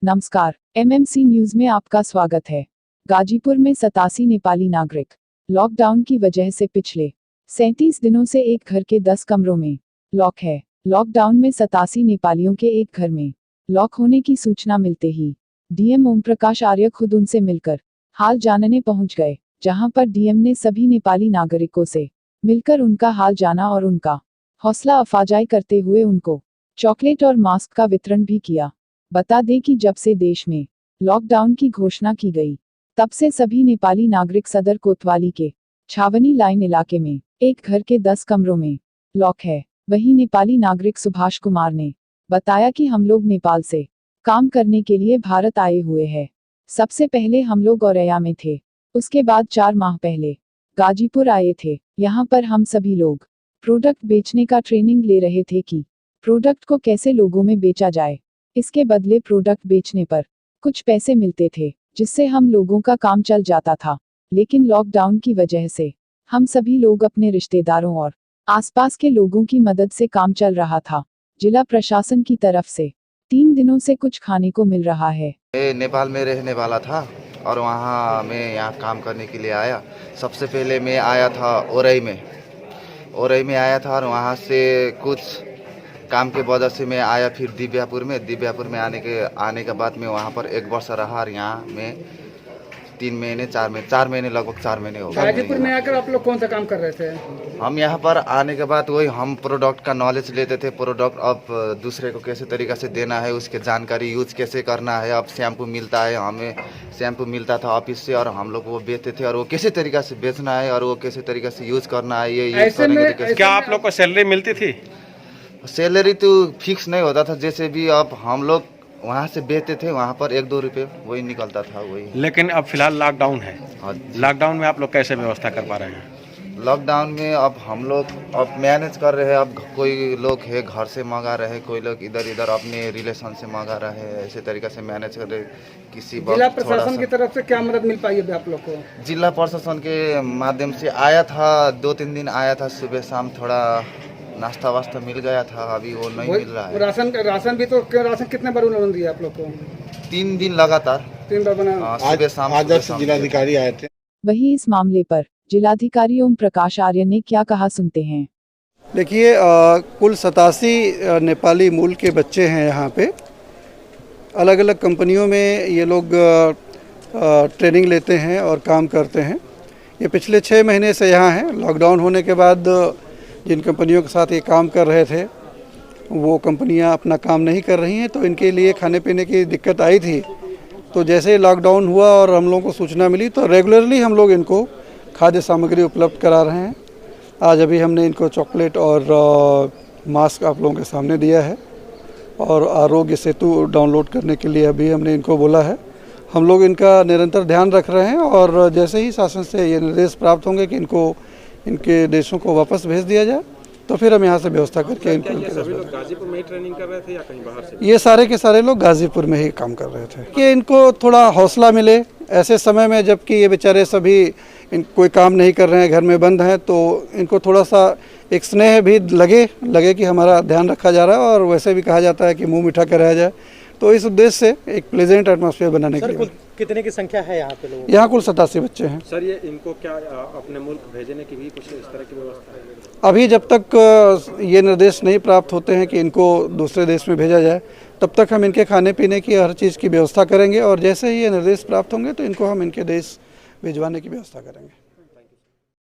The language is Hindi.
नमस्कार, एमएमसी न्यूज में आपका स्वागत है। गाजीपुर में 87 नेपाली नागरिक लॉकडाउन की वजह से पिछले 37 दिनों से एक घर के 10 कमरों में लॉक है। लॉकडाउन में 87 नेपालियों के एक घर में लॉक होने की सूचना मिलते ही डीएम ओम प्रकाश आर्य खुद उनसे मिलकर हाल जानने पहुंच गए, जहां पर डीएम ने सभी नेपाली नागरिकों से मिलकर उनका हाल जाना और उनका हौसला अफजाई करते हुए उनको चॉकलेट और मास्क का वितरण भी किया। बता दें कि जब से देश में लॉकडाउन की घोषणा की गई, तब से सभी नेपाली नागरिक सदर कोतवाली के छावनी लाइन इलाके में एक घर के 10 कमरों में लॉक है। वहीं नेपाली नागरिक सुभाष कुमार ने बताया कि हम लोग नेपाल से काम करने के लिए भारत आए हुए हैं। सबसे पहले हम लोग औरैया में थे, उसके बाद 4 माह पहले गाजीपुर आए थे। यहाँ पर हम सभी लोग प्रोडक्ट बेचने का ट्रेनिंग ले रहे थे कि प्रोडक्ट को कैसे लोगों में बेचा जाए। इसके बदले प्रोडक्ट बेचने पर कुछ पैसे मिलते थे, जिससे हम लोगों का काम चल जाता था। लेकिन लॉकडाउन की वजह से हम सभी लोग अपने रिश्तेदारों और आसपास के लोगों की मदद से काम चल रहा था। जिला प्रशासन की तरफ से 3 दिनों से कुछ खाने को मिल रहा है। नेपाल में रहने वाला था और वहाँ मैं यहाँ काम करने के लिए आया। सबसे पहले मैं आया था ओरई में आया था और वहाँ से कुछ काम के वजह से मैं आया फिर दिव्यापुर में आने के बाद मैं वहाँ पर 1 वर्ष रहा और यहाँ में 3 महीने 4 महीने लगभग 4 महीने हो गए। गाजीपुर में आकर आप लोग कौन सा काम कर रहे थे? हम यहाँ पर आने के बाद वही हम प्रोडक्ट का नॉलेज लेते थे। प्रोडक्ट अब दूसरे को कैसे तरीक़ा से देना है, उसके जानकारी यूज कैसे करना है। अब शैम्पू मिलता है, हमें शैम्पू मिलता था ऑफिस से और हम लोग वो बेचते थे और वो कैसे तरीक़ा से बेचना है और वो कैसे तरीक़ा से यूज करना है। ये यूज करने के क्या आप लोग को सैलरी मिलती थी? सैलरी तो फिक्स नहीं होता था, जैसे भी अब हम लोग वहाँ से बेचते थे, वहाँ पर 1-2 रुपये वही निकलता था वही। लेकिन अब फिलहाल लॉकडाउन है। हाँ, लॉकडाउन में आप लोग कैसे व्यवस्था कर पा रहे हैं? लॉकडाउन में अब हम लोग अब मैनेज कर रहे हैं। अब कोई लोग है घर से मंगा रहे हैं, कोई लोग इधर अपने रिलेशन से मंगा रहे हैं। ऐसे तरीके से मैनेज कर रहे। किसी जिला प्रशासन की तरफ से क्या मदद मिल पाई है आप लोग को? जिला प्रशासन के माध्यम से आया था, 2-3 दिन आया था, सुबह शाम थोड़ा नाश्ता वास्ता मिल गया था। अभी वो नहीं मिल रहा है। राशन भी तो राशन कितने बार उन्होंने दिया आप लोग को? 3 दिन लगातार 3 बार बना। सुबह शाम आज जिलाधिकारी आए थे। वहीं इस मामले पर जिलाधिकारी ओम प्रकाश आर्य ने क्या कहा, सुनते हैं। देखिए, कुल 87 नेपाली मूल के बच्चे हैं यहाँ पे। अलग अलग कंपनियों में ये लोग ट्रेनिंग लेते हैं और काम करते हैं। ये पिछले 6 महीने से यहाँ हैं। लॉकडाउन होने के बाद जिन कंपनियों के साथ ये काम कर रहे थे, वो कंपनियां अपना काम नहीं कर रही हैं, तो इनके लिए खाने पीने की दिक्कत आई थी। तो जैसे ही लॉकडाउन हुआ और हम लोगों को सूचना मिली, तो रेगुलरली हम लोग इनको खाद्य सामग्री उपलब्ध करा रहे हैं। आज अभी हमने इनको चॉकलेट और मास्क आप लोगों के सामने दिया है और आरोग्य सेतु डाउनलोड करने के लिए अभी हमने इनको बोला है। हम लोग इनका निरंतर ध्यान रख रहे हैं और जैसे ही शासन से ये निर्देश प्राप्त होंगे कि इनको इनके देशों को वापस भेज दिया जाए, तो फिर हम यहाँ से व्यवस्था करके इनको। सभी लोग गाजीपुर में ही ट्रेनिंग कर रहे थे या कहीं बाहर से? ये सारे के सारे लोग गाजीपुर में ही काम कर रहे थे कि इनको थोड़ा हौसला मिले ऐसे समय में, जबकि ये बेचारे सभी कोई काम नहीं कर रहे हैं, घर में बंद हैं, तो इनको थोड़ा सा एक स्नेह भी लगे कि हमारा ध्यान रखा जा रहा है। और वैसे भी कहा जाता है कि मुँह मीठा कराया जाए, तो इस उद्देश्य से एक प्लेजेंट एटमॉस्फेयर बनाने के लिए। कितने की संख्या है यहाँ पे लोग? यहाँ कुल 87 बच्चे हैं। सर, ये इनको क्या अपने मुल्क भेजने की भी कुछ इस तरह की व्यवस्था है? अभी जब तक ये निर्देश नहीं प्राप्त होते हैं कि इनको दूसरे देश में भेजा जाए, तब तक हम इनके खाने पीने की हर चीज़ की व्यवस्था करेंगे और जैसे ही ये निर्देश प्राप्त होंगे तो इनको हम इनके देश भिजवाने की व्यवस्था करेंगे।